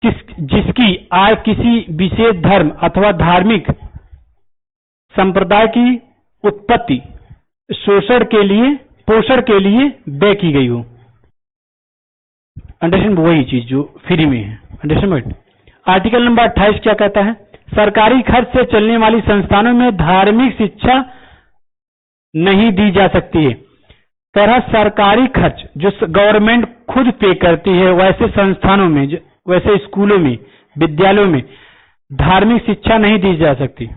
जिसकी आय किसी विशेष धर्म अथवा धार्मिक संप्रदाय की उत्पत्ति, पोषण के लिए व्यय की गई हो। अंडरस्टैंड? वही चीज जो फ्री में है। अंडरस्टैंड? आर्टिकल नंबर 28 क्या कहता है? सरकारी खर्च से चलने वाली संस्थानों में धार्मिक शिक्षा नहीं दी जा सकती है। तरह सरकारी खर्च जो गवर्नमेंट खुद पे करती है, वैसे संस्थानों में, वैसे स्कूलों में, विद्यालयों में धार्मिक शिक्षा नहीं दी जा सकती।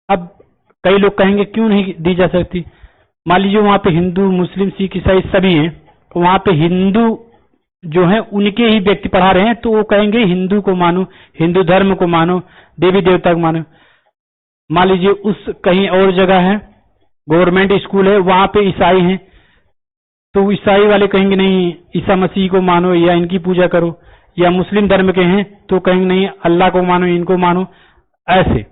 अब कई लोग कहेंगे क्यों नहीं दी जा सकती? मान लीजिए वहां पे हिंदू, मुस्लिम, सिख, ईसाई सभी हैं, वहां पे हिंदू जो है उनके ही व्यक्ति पढ़ा रहे हैं, तो वो कहेंगे हिंदू को मानो, हिंदू धर्म को मानो, देवी देवता को मानो। मान लीजिए उस कहीं और जगह है, गवर्नमेंट स्कूल है, वहां पे ईसाई हैं, तो ईसाई वाले कहेंगे नहीं ईसा मसीह को मानो या इनकी पूजा करो, या मुस्लिम धर्म के हैं तो कहेंगे नहीं अल्लाह को मानो इनको मानो, ऐसे।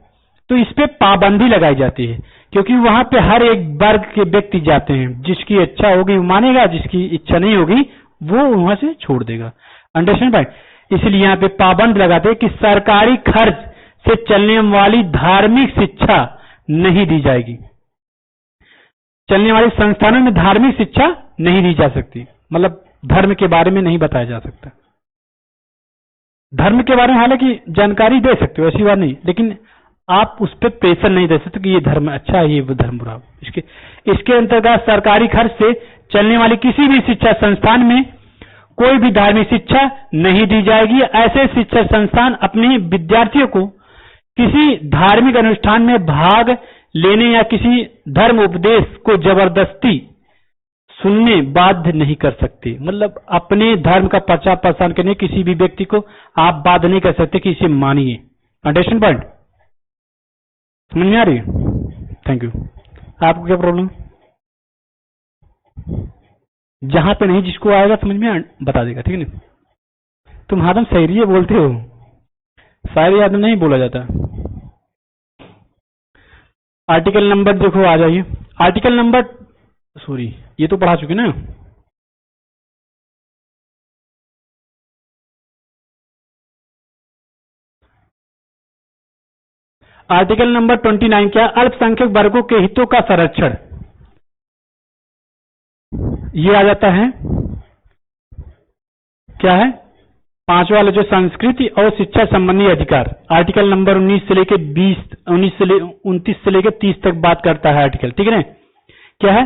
तो इस पे पाबंदी लगाई जाती है, क्योंकि वहां पे हर एक वर्ग के व्यक्ति जाते हैं, जिसकी इच्छा होगी वो मानेगा, जिसकी इच्छा नहीं होगी वो वहां से छोड़ देगा। अंडरस्टैंड भाई? इसलिए यहाँ पे पाबंद लगाते हैं कि सरकारी खर्च से चलने वाली धार्मिक शिक्षा नहीं दी जाएगी। चलने वाले संस्थानों में धार्मिक शिक्षा नहीं दी जा सकती, मतलब धर्म के बारे में नहीं बताया जा सकता। धर्म के बारे में हालांकि जानकारी दे सकते हो, ऐसी बात नहीं, लेकिन आप उस पर प्रेशर नहीं दे सकते कि ये धर्म अच्छा है, ये धर्म बुरा। इसके अंतर्गत सरकारी खर्च से चलने वाली किसी भी शिक्षा संस्थान में कोई भी धार्मिक शिक्षा नहीं दी जाएगी। ऐसे शिक्षा संस्थान अपने विद्यार्थियों को किसी धार्मिक अनुष्ठान में भाग लेने या किसी धर्म उपदेश को जबरदस्ती सुनने बाध्य नहीं कर सकते। मतलब अपने धर्म का प्रचार प्रसार करने किसी भी व्यक्ति को आप बाध्य नहीं कर सकते कि इसे मानिए। Understand point? समझ में आ रही है? Thank you. आपको क्या प्रॉब्लम? जहां पे नहीं जिसको आएगा समझ में बता देगा, ठीक है ना? तुम हादम शायरी बोलते हो, शायरी आदम नहीं बोला जाता। आर्टिकल नंबर देखो, आ जाइए। आर्टिकल नंबर, सॉरी ये तो पढ़ा चुके ना। आर्टिकल नंबर 29 क्या? अल्पसंख्यक वर्गों के हितों का संरक्षण। ये आ जाता है, क्या है? पांचवा वाला जो संस्कृति और शिक्षा संबंधी अधिकार, आर्टिकल नंबर 19 से लेके 29 से लेके 30 तक बात करता है आर्टिकल, ठीक है ना? क्या है?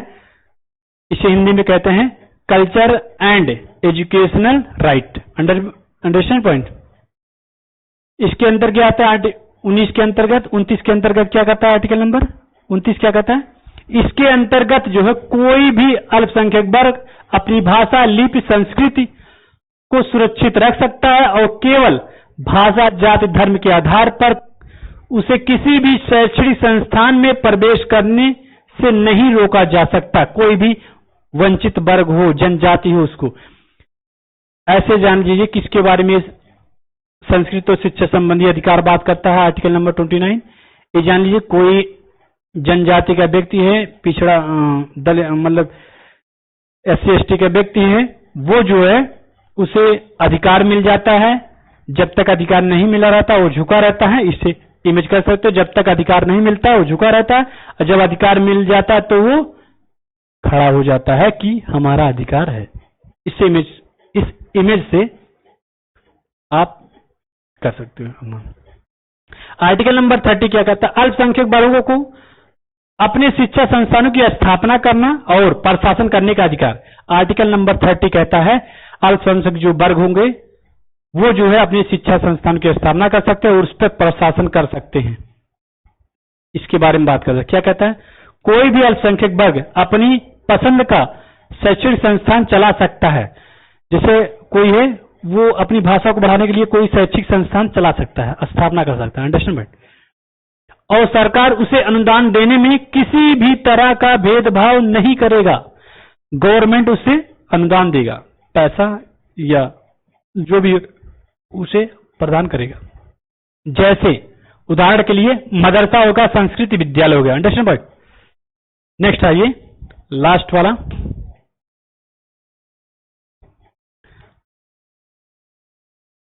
इसे हिंदी में कहते हैं culture and educational right. Understand point? इसके अंदर क्या आता है? 19 के अंतर्गत, 29 के अंतर्गत क्या कहता है? आर्टिकल नंबर 29 क्या कहता है? इसके अंतर्गत जो है कोई भी अल्पसंख्यक वर्ग अपनी भाषा, लिपि, संस्कृति को सुरक्षित रख सकता है और केवल भाषा, जाति, धर्म के आधार पर उसे किसी भी शैक्षणिक संस्थान में प्रवेश करने से नहीं रोका जा सकता। कोई भी वंचित वर्ग हो, जनजाति हो, उसको ऐसे जान लीजिए किसके बारे में संस्कृत और शिक्षा संबंधी अधिकार बात करता है आर्टिकल नंबर 29। ये जान लीजिए कोई जनजाति का व्यक्ति है, पिछड़ा दल मतलब SC ST का व्यक्ति है, वो जो है उसे अधिकार मिल जाता है। जब तक अधिकार नहीं मिला रहता वो झुका रहता है। इससे इमेज कर सकते हो, जब तक अधिकार नहीं मिलता वो झुका रहता है, और जब अधिकार मिल जाता है तो वो खड़ा हो जाता है कि हमारा अधिकार है। इससे इस इमेज से आप कर सकते हो। आर्टिकल नंबर 30 क्या कहता है? अल्पसंख्यक वर्गों को अपने शिक्षा संस्थानों की स्थापना करना और प्रशासन करने का अधिकार। आर्टिकल नंबर 30 कहता है अल्पसंख्यक जो वर्ग होंगे वो जो है अपनी शिक्षा संस्थान की स्थापना कर सकते हैं और उस पर प्रशासन कर सकते हैं। इसके बारे में बात करते हैं। क्या कहता है? कोई भी अल्पसंख्यक वर्ग अपनी पसंद का शैक्षणिक संस्थान चला सकता है। जैसे कोई है वो अपनी भाषा को बढ़ाने के लिए कोई शैक्षिक संस्थान चला सकता है, स्थापना कर सकता है। अंडरस्टैंड? और सरकार उसे अनुदान देने में किसी भी तरह का भेदभाव नहीं करेगा। गवर्नमेंट उसे अनुदान देगा, पैसा या जो भी उसे प्रदान करेगा। जैसे उदाहरण के लिए मदरसा होगा, संस्कृत विद्यालय हो गया। अंडरस्टैंड भाई? नेक्स्ट आइए, लास्ट वाला।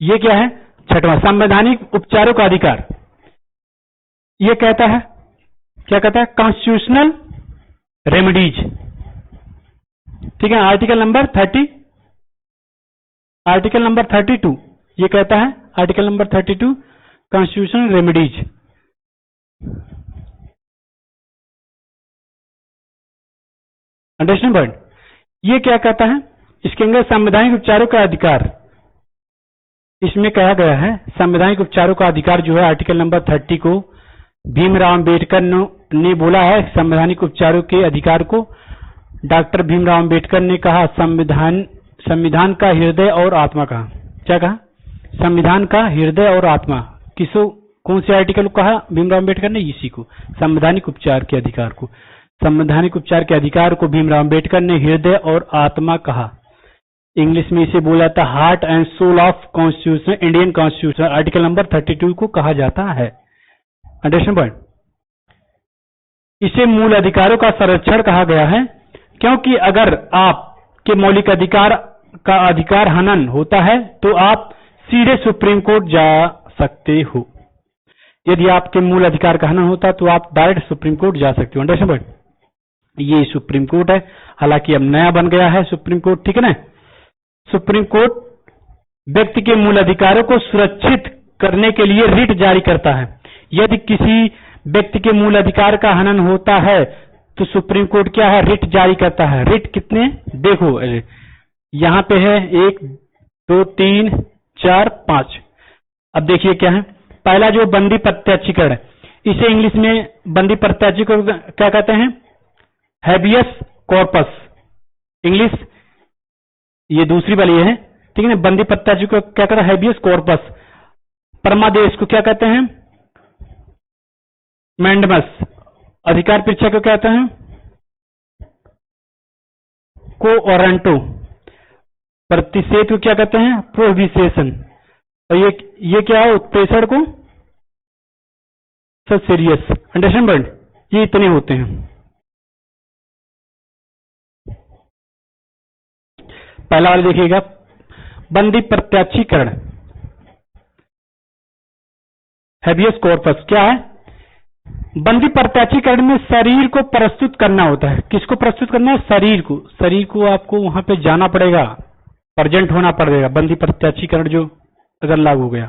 ये क्या है? छठवां, संवैधानिक उपचारों का अधिकार। ये कहता है, क्या कहता है? Constitutional remedies. ठीक है। आर्टिकल नंबर 30, आर्टिकल नंबर 32 ये कहता है, article number 32 constitutional remedies. Understand point? ये क्या कहता है? इसके अंदर संवैधानिक उपचारों का अधिकार, इसमें कहा गया है संवैधानिक उपचारों का अधिकार जो है आर्टिकल नंबर 30 को भीमराव अंबेडकर ने बोला है संवैधानिक उपचारों के अधिकार को। डॉक्टर भीमराव अंबेडकर ने कहा संविधान का हृदय और आत्मा कहा। क्या कहा? संविधान का हृदय और आत्मा। किसो कौन से आर्टिकल को कहा भीमराव अम्बेडकर ने? इसी को, संवैधानिक उपचार के अधिकार को। संवैधानिक उपचार के अधिकार को भीमराव अम्बेडकर ने हृदय और आत्मा कहा। इंग्लिश में इसे बोला था heart and soul of constitution, Indian constitution, article number 32 को कहा जाता है। Understand point? इसे मूल अधिकारों का संरक्षण कहा गया है, क्योंकि अगर आपके मौलिक अधिकार का अधिकार हनन होता है तो आप सीधे सुप्रीम कोर्ट जा सकते हो। यदि आपके मूल अधिकार का हनन होता है तो आप डायरेक्ट सुप्रीम कोर्ट जा सकते हो। Understand point? ये सुप्रीम कोर्ट है, हालांकि अब नया बन गया है सुप्रीम कोर्ट, ठीक है ना। सुप्रीम कोर्ट व्यक्ति के मूल अधिकारों को सुरक्षित करने के लिए रिट जारी करता है। यदि किसी व्यक्ति के मूल अधिकार का हनन होता है तो सुप्रीम कोर्ट क्या है? रिट जारी करता है। रिट कितने देखो यहां पे है 1 2 3 4 5। अब देखिए क्या है। पहला जो बंदी प्रत्याशीकरण है, इसे इंग्लिश में बंदी प्रत्याशीकरण क्या कहते हैं? Habeas corpus. इंग्लिश ये दूसरी वाली है, ठीक है ना। बंदी प्रत्याशीकरण को क्या कहते हैं? Habeas corpus. परमादेश को क्या कहते हैं? मैंडमस। अधिकार परीक्षा को क्या कहते हैं? को वारंटो। प्रतिषेध को क्या कहते हैं? प्रोहिबिशन। और ये क्या है? उत्प्रेषण को सीरियस। Understand point? ये इतने होते हैं। पहला वाला देखिएगा, बंदी प्रत्याशीकरण, हैबियस कॉर्पस क्या है? बंदी प्रत्याशीकरण में शरीर को प्रस्तुत करना होता है। किसको प्रस्तुत करना है? शरीर को। शरीर को आपको वहां पे जाना पड़ेगा, प्रेजेंट होना पड़ेगा। बंदी प्रत्याशीकरण जो अगर लागू हो गया,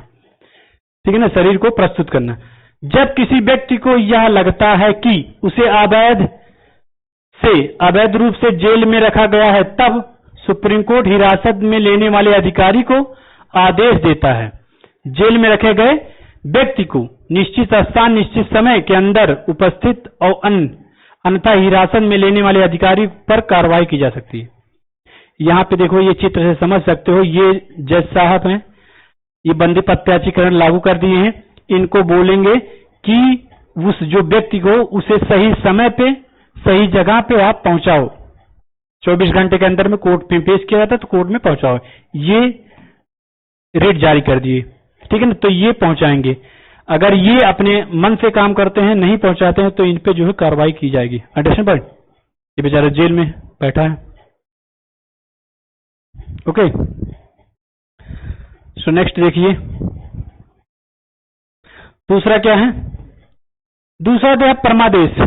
ठीक है ना, शरीर को प्रस्तुत करना। जब किसी व्यक्ति को यह लगता है कि उसे अवैध रूप से जेल में रखा गया है, तब सुप्रीम कोर्ट हिरासत में लेने वाले अधिकारी को आदेश देता है। जेल में रखे गए व्यक्ति को निश्चित स्थान निश्चित समय के अंदर उपस्थित और अन्यथा हिरासत में लेने वाले अधिकारी पर कार्रवाई की जा सकती है। यहाँ पे देखो, ये चित्र से समझ सकते हो, ये जज साहब हैं, ये बंदी प्रत्याशीकरण लागू कर दिए हैं। इनको बोलेंगे कि उस जो व्यक्ति को उसे सही समय पे सही जगह पे आप पहुंचाओ। 24 घंटे के अंदर में कोर्ट में पेश किया जाता है तो कोर्ट में पहुंचाओ। ये रेट जारी कर दिए, ठीक है ना। तो ये पहुंचाएंगे। अगर ये अपने मन से काम करते हैं, नहीं पहुंचाते हैं, तो इन पे जो है कार्रवाई की जाएगी। Understand point? ये बेचारा जेल में बैठा है। ओके, सो नेक्स्ट देखिए, दूसरा क्या है? दूसरा जो है परमादेश,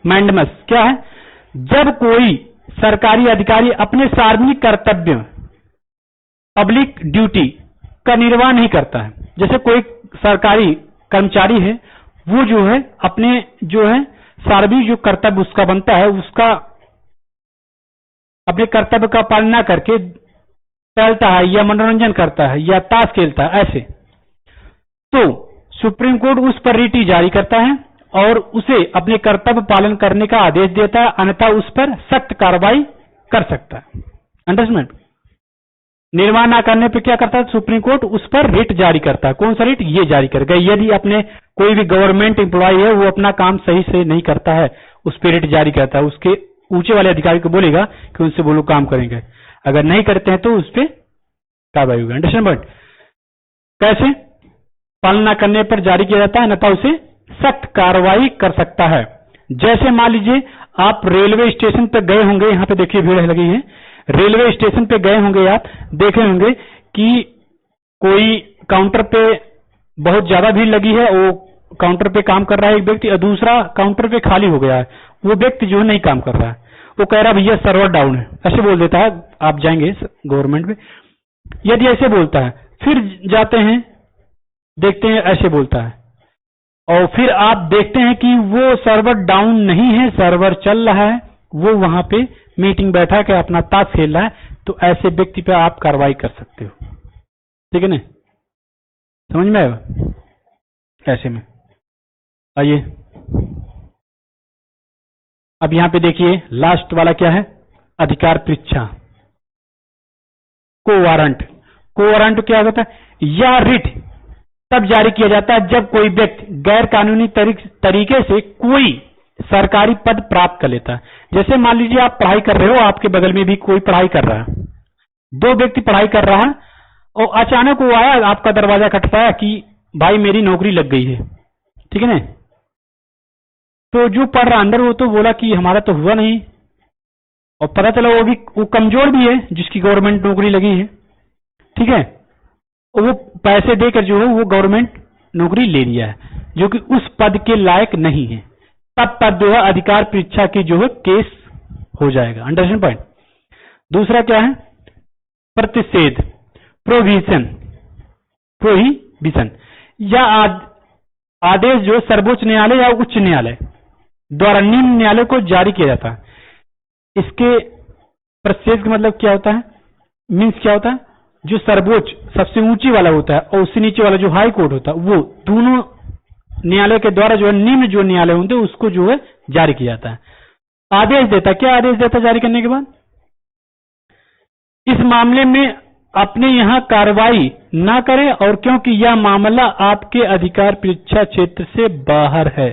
मैंडमस। क्या है? जब कोई सरकारी अधिकारी अपने सार्वजनिक कर्तव्य, पब्लिक ड्यूटी का निर्वाह नहीं करता है, जैसे कोई सरकारी कर्मचारी है, वो जो है अपने जो है सार्वजनिक जो कर्तव्य उसका बनता है, उसका अपने कर्तव्य का पालन न करके टहलता है या मनोरंजन करता है या ताश खेलता है, ऐसे, तो सुप्रीम कोर्ट उस पर रिट जारी करता है और उसे अपने कर्तव्य पालन करने का आदेश देता है, अन्यथा उस पर सख्त कार्रवाई कर सकता है। अंडरस्टैंड? निर्वाह न करने पर क्या करता है सुप्रीम कोर्ट? उस पर रिट जारी करता है। कौन सा रिट? ये जारी करेगा। यदि अपने कोई भी गवर्नमेंट एम्प्लॉय है, वो अपना काम सही से नहीं करता है, उस पर रिट जारी करता है। उसके ऊंचे वाले अधिकारी को बोलेगा कि उनसे वो लोग काम करेंगे, अगर नहीं करते हैं तो उस पर कार्रवाई होगी। Understand point? कैसे? पालन न करने पर जारी किया जाता है, अन्यथा उसे सख्त कार्रवाई कर सकता है। जैसे मान लीजिए आप रेलवे स्टेशन पर गए होंगे, यहाँ पे देखिए भीड़ लगी है, रेलवे स्टेशन पे गए होंगे, आप देखे होंगे कि कोई काउंटर पे बहुत ज्यादा भीड़ लगी है, वो काउंटर पे काम कर रहा है एक व्यक्ति, और दूसरा काउंटर पे खाली हो गया है, वो व्यक्ति जो है नहीं काम कर रहा है, वो कह रहा है भैया सर्वर डाउन है, ऐसे बोल देता है। आप जाएंगे गवर्नमेंट में, यदि ऐसे बोलता है, फिर जाते हैं देखते हैं ऐसे बोलता है, और फिर आप देखते हैं कि वो सर्वर डाउन नहीं है, सर्वर चल रहा है, वो वहां पे मीटिंग बैठा के अपना ताश खेल रहा है, तो ऐसे व्यक्ति पे आप कार्रवाई कर सकते हो। ठीक है ना? समझ में आएगा? ऐसे में आइए, अब यहां पे देखिए लास्ट वाला क्या है? अधिकार परीक्षा, को वारंट। को वारंट क्या होता है? या रिट तब जारी किया जाता है जब कोई व्यक्ति गैर कानूनी तरीके से कोई सरकारी पद प्राप्त कर लेता है। जैसे मान लीजिए आप पढ़ाई कर रहे हो, आपके बगल में भी कोई पढ़ाई कर रहा है, दो व्यक्ति पढ़ाई कर रहा है और अचानक वो आया, आपका दरवाजा खटखटाया कि भाई मेरी नौकरी लग गई है, ठीक है ना। तो जो पढ़ रहा अंदर वो तो बोला कि हमारा तो हुआ नहीं, और पता चला वो कमजोर भी है जिसकी गवर्नमेंट नौकरी लगी है, ठीक है, और वो पैसे देकर जो है वो गवर्नमेंट नौकरी ले लिया है, जो कि उस पद के लायक नहीं है। तब पर जो है अधिकार परीक्षा की जो है केस हो जाएगा। Understand point. दूसरा क्या है? प्रतिषेध, प्रोहिबिशन या आदेश जो सर्वोच्च न्यायालय या उच्च न्यायालय द्वारा निम्न न्यायालय को जारी किया जाता है। इसके प्रतिषेध का मतलब क्या होता है? मीन्स क्या होता है? जो सर्वोच्च सबसे ऊंची वाला होता है और उससे नीचे वाला जो हाई कोर्ट होता है, वो दोनों न्यायालय के द्वारा जो है निम्न जो न्यायालय होते हैं उसको जो है जारी किया जाता है। आदेश देता, क्या आदेश देता जारी करने के बाद? इस मामले में अपने यहां कार्रवाई ना करें और क्योंकि यह मामला आपके अधिकार परीक्षा क्षेत्र से बाहर है।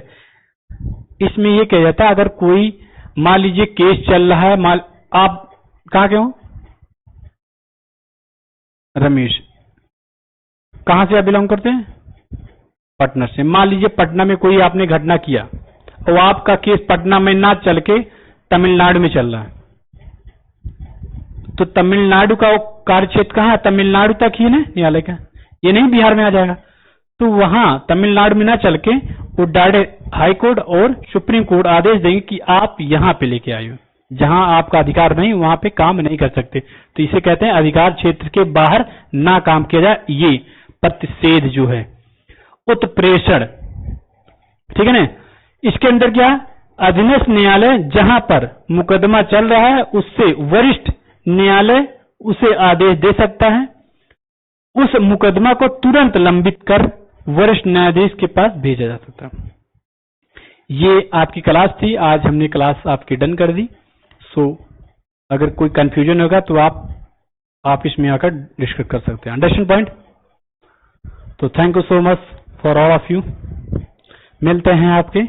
इसमें यह कहा जाता है अगर कोई मान लीजिए केस चल रहा है, आप कहां के हो? रमेश, कहां से आप बिलोंग करते हैं? पटना से। मान लीजिए पटना में कोई आपने घटना किया और आपका केस पटना में ना चल के तमिलनाडु में चल रहा है, तो तमिलनाडु का कार्य क्षेत्र कहां है? तमिलनाडु तक ही ना न्यायालय का, ये नहीं बिहार में आ जाएगा। तो वहां तमिलनाडु में ना चल के वो डायरेक्ट हाई कोर्ट और सुप्रीम कोर्ट आदेश देंगे कि आप यहां पे लेके आए हो, जहां आपका अधिकार नहीं वहां पे काम नहीं कर सकते। तो इसे कहते हैं अधिकार क्षेत्र के बाहर ना काम किया जाए, ये प्रतिषेध जो है। उत्प्रेषण, ठीक है ना। इसके अंदर क्या? अधीनस्थ न्यायालय जहां पर मुकदमा चल रहा है उससे वरिष्ठ न्यायालय उसे आदेश दे सकता है उस मुकदमा को तुरंत लंबित कर वरिष्ठ न्यायाधीश के पास भेजा जा सकता है। ये आपकी क्लास थी, आज हमने क्लास आपकी डन कर दी। सो अगर कोई कंफ्यूजन होगा तो आप इसमें आकर डिस्कस कर सकते हैं। Understand point. तो thank you so much for all of you. मिलते हैं आपके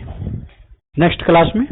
नेक्स्ट क्लास में।